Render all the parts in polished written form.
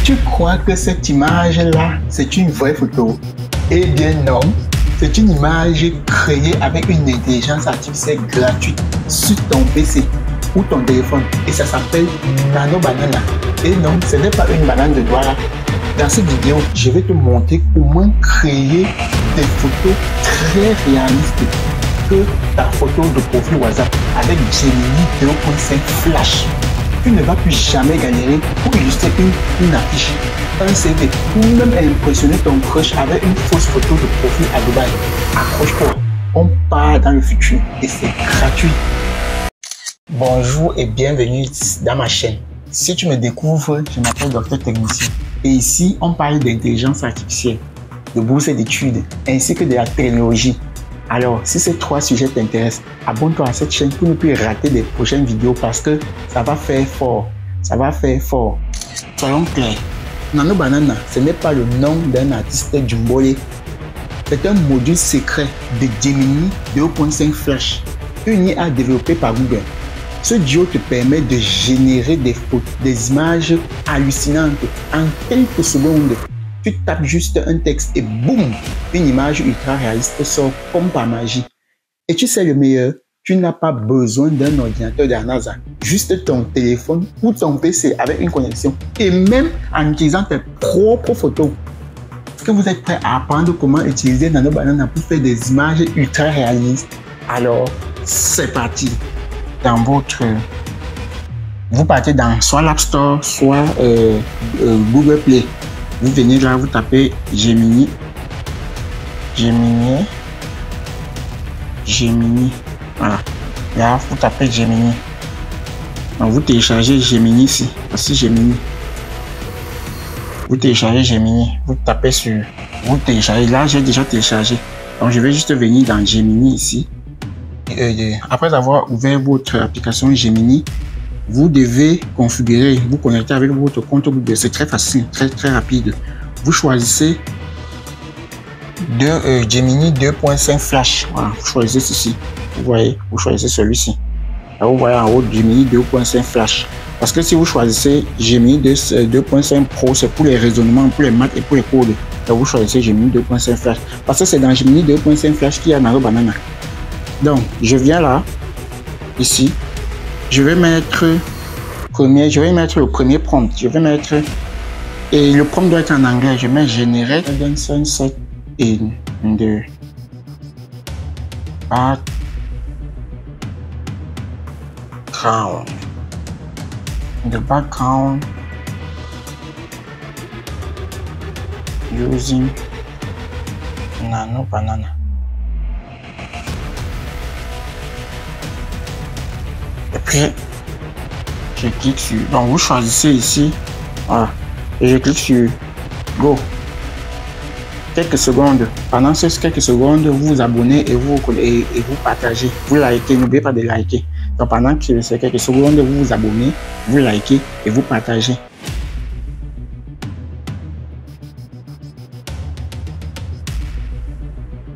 Tu crois que cette image-là, c'est une vraie photo? Eh bien non, c'est une image créée avec une intelligence artificielle gratuite sur ton PC ou ton téléphone et ça s'appelle Nano Banana. Et non, ce n'est pas une banane de doigt là. Dans cette vidéo, je vais te montrer comment créer des photos très réalistes que ta photo de profil WhatsApp avec Gemini 2.5 Flash. Tu ne vas plus jamais galérer pour illustrer une affiche, un CV ou même impressionner ton crush avec une fausse photo de profil à Dubaï. Accroche-toi, on part dans le futur et c'est gratuit. Bonjour et bienvenue dans ma chaîne. Si tu me découvres, je m'appelle Docteur Technicien et ici on parle d'intelligence artificielle, de bourse d'études ainsi que de la technologie. Alors, si ces trois sujets t'intéressent, abonne-toi à cette chaîne pour ne plus rater les prochaines vidéos parce que ça va faire fort. Ça va faire fort. Soyons clairs, Nano Banana, ce n'est pas le nom d'un artiste Djumbolé. C'est un module secret de Gemini 2.5 Flash, une IA développée par Google. Ce duo te permet de générer des photos, des images hallucinantes en quelques secondes. Tu tapes juste un texte et boum, une image ultra réaliste sort comme par magie. Et tu sais le meilleur, tu n'as pas besoin d'un ordinateur de la NASA, juste ton téléphone ou ton PC avec une connexion et même en utilisant tes propres photos. Est-ce que vous êtes prêts à apprendre comment utiliser Nano Banana pour faire des images ultra réalistes? Alors, c'est parti. Vous partez dans soit l'App Store, soit Google Play. Vous venez là, vous tapez Gemini. Voilà. Là, vous tapez Gemini. Donc, vous téléchargez Gemini ici. Voici Gemini. Vous téléchargez Gemini. Vous tapez sur. Vous téléchargez. Là, j'ai déjà téléchargé. Donc, je vais juste venir dans Gemini ici. Après avoir ouvert votre application Gemini, vous devez configurer, vous connecter avec votre compte Google. C'est très facile, très rapide. Vous choisissez Gemini 2.5 Flash. Voilà, vous choisissez ceci. Vous voyez, vous choisissez celui-ci. Là, vous voyez en haut Gemini 2.5 Flash. Parce que si vous choisissez Gemini 2.5 Pro, c'est pour les raisonnements, pour les maths et pour les codes. Là, vous choisissez Gemini 2.5 Flash. Parce que c'est dans Gemini 2.5 Flash qu'il y a Nano Banana. Donc, je viens là, ici. Je vais mettre le premier prompt. Je vais mettre, et le prompt doit être en anglais. Je mets Generate the sunset in the background. The background using Nano Banana. Et puis, je clique sur... Donc, vous choisissez ici. Voilà. Et je clique sur Go. Quelques secondes. Pendant ces quelques secondes, vous vous abonnez et vous partagez. Vous likez. N'oubliez pas de liker. Donc, pendant que ces quelques secondes, vous vous abonnez, vous likez et vous partagez.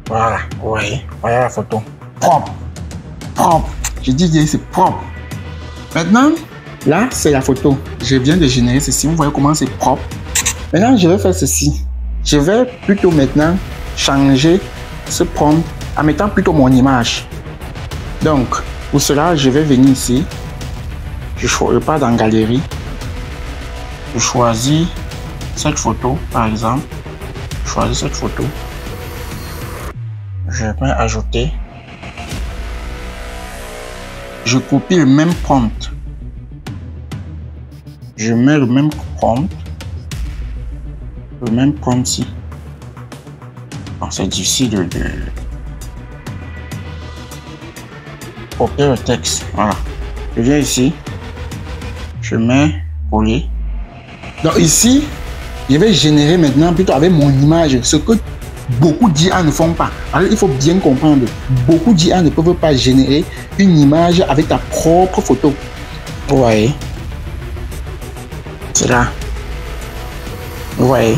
Voilà. Vous voyez. Voilà la photo. Propre. Propre. Je dis c'est propre. Maintenant, là, c'est la photo. Je viens de générer ceci. Vous voyez comment c'est propre. Maintenant, je vais faire ceci. Je vais plutôt maintenant changer ce prompt en mettant plutôt mon image. Donc, pour cela, je vais venir ici. Je pars dans Galerie. Je choisis cette photo, par exemple. Je choisis cette photo. Je vais ajouter. Je copie le même prompt. Je mets le même prompt. Le même prompt ici. Bon, c'est difficile de copier le texte. Voilà. Je viens ici. Je mets coller. Donc ici, je vais générer maintenant plutôt avec mon image. Ce que beaucoup d'IA ne font pas. Alors, il faut bien comprendre. Beaucoup d'IA ne peuvent pas générer une image avec ta propre photo. Vous voyez. C'est là. Vous voyez.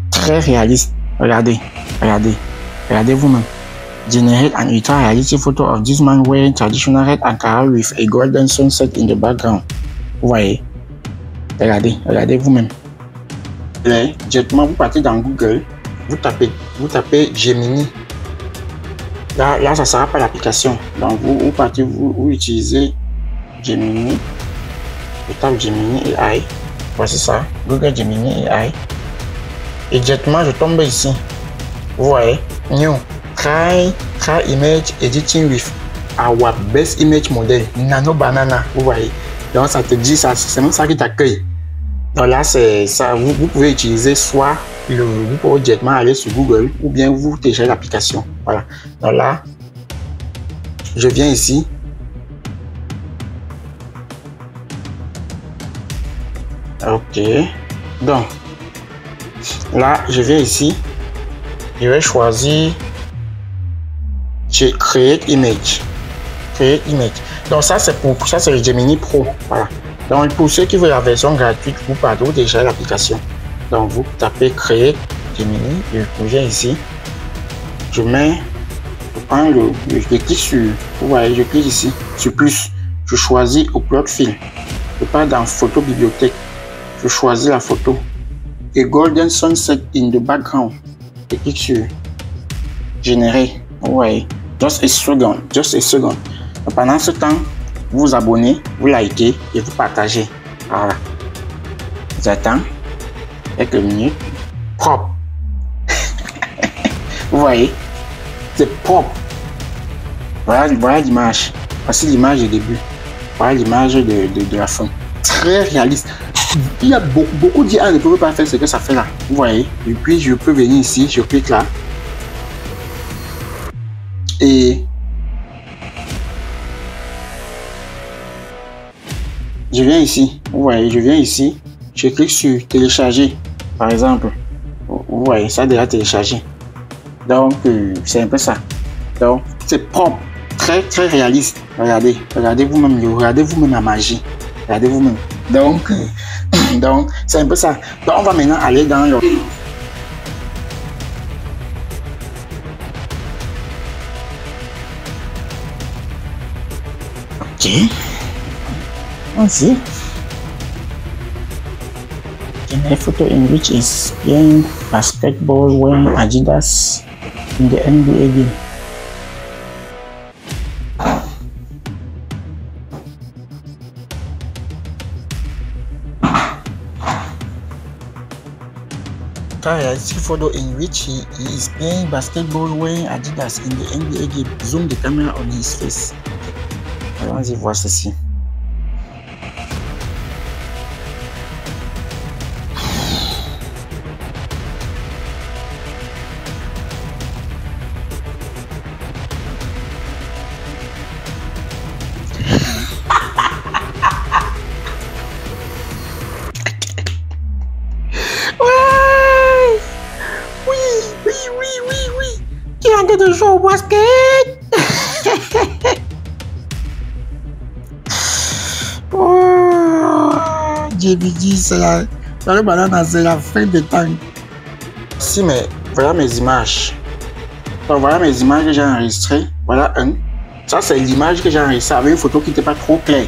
Très réaliste. Regardez. Regardez. Regardez vous-même. Generate an ultra realistic photo of this man wearing traditional red Ankara with a golden sunset in the background. Vous voyez. Regardez. Regardez vous-même. Directement, vous partez dans Google, vous tapez Gemini. Là, ça ne sera pas l'application. Donc, vous partez, vous utilisez Gemini. Vous tapez Gemini AI. Voici ça, Google Gemini AI. Et directement, je tombe ici. Vous voyez, New, try image editing with our best image model, Nano Banana. Vous voyez, donc ça te dit ça, c'est même ça qui t'accueille. Donc là, c'est ça, vous pouvez utiliser soit vous pouvez directement aller sur Google ou bien vous téléchargez l'application. Voilà. Donc là, je viens ici. Ok. Donc, là, je viens ici. Je vais choisir Create Image. Create Image. Donc ça, c'est le Gemini Pro. Voilà. Donc pour ceux qui veulent la version gratuite, vous partez, vous téléchargez l'application. Donc vous tapez Create Gemini. Je viens ici. Je prends je clique sur, vous voyez, je clique ici sur plus. Je choisis Upload Film. Je pars dans Photo Bibliothèque. Je choisis la photo. Et Golden Sunset in the background. Je clique sur Générer. Vous voyez, just a second. Donc, pendant ce temps, vous vous abonnez, vous likez et vous partagez. Voilà. J'attends quelques minutes. Propre. Vous voyez, c'est propre. Voilà l'image. Voici l'image du début. Voilà l'image de la fin. Très réaliste. Il y a beaucoup d'IA ne peuvent pas faire ce que ça fait là. Vous voyez. Et puis je peux venir ici, je clique là. Et je viens ici. Vous voyez, je viens ici. Je clique sur télécharger. Par exemple. Vous voyez, ça a déjà téléchargé. Donc, c'est un peu ça. Donc, c'est propre. Très réaliste. Regardez vous-même la magie. Regardez vous-même. Donc, c'est un peu ça. Donc, on va maintenant aller dans le... Ok. Voici. A photo in which is playing basketball wearing Adidas in the NBA game. Realistic photo in which he is playing basketball wearing Adidas in the NBA game. Zoom the camera on his face. Allons-y voir ceci. De jouer au basket. Oh, j'ai dit c'est la banane, c'est la fin de temps. Si, mais voilà mes images. Donc voilà mes images que j'ai enregistrées. Voilà un. Ça c'est l'image que j'ai enregistrée avec une photo qui n'était pas trop claire.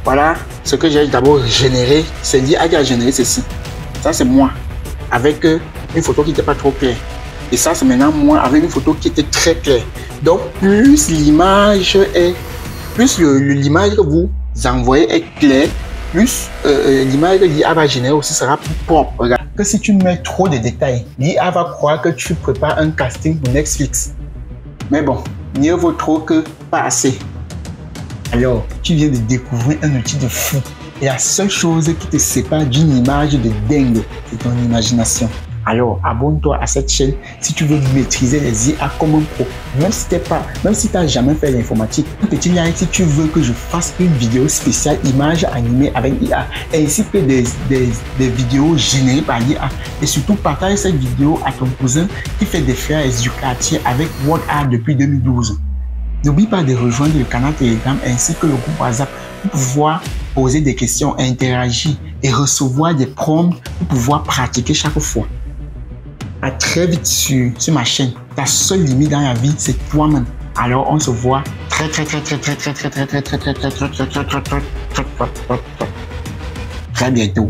Voilà ce que j'ai d'abord généré. C'est l'IA qui a généré ceci. Ça c'est moi avec une photo qui n'était pas trop claire. Et ça, c'est maintenant moi avec une photo qui était très claire. Donc, plus l'image est, plus l'image que vous envoyez est claire, plus l'image que l'IA va générer aussi sera plus propre. Regarde que si tu mets trop de détails, l'IA va croire que tu prépares un casting pour Netflix. Mais bon, mieux vaut trop que pas assez. Alors, tu viens de découvrir un outil de fou. Et la seule chose qui te sépare d'une image de dingue, c'est ton imagination. Alors, abonne-toi à cette chaîne si tu veux maîtriser les IA comme un pro. Même si tu n'as jamais fait l'informatique, un petit like si tu veux que je fasse une vidéo spéciale image animée avec IA, ainsi que des vidéos générées par l'IA. Et surtout, partage cette vidéo à ton cousin qui fait des fers éducatifs avec WordArt depuis 2012. N'oublie pas de rejoindre le canal Telegram ainsi que le groupe WhatsApp pour pouvoir poser des questions, interagir et recevoir des prompts pour pouvoir pratiquer chaque fois. À très vite sur ma chaîne. Ta seule limite dans la vie, c'est toi-même. Alors on se voit très bientôt.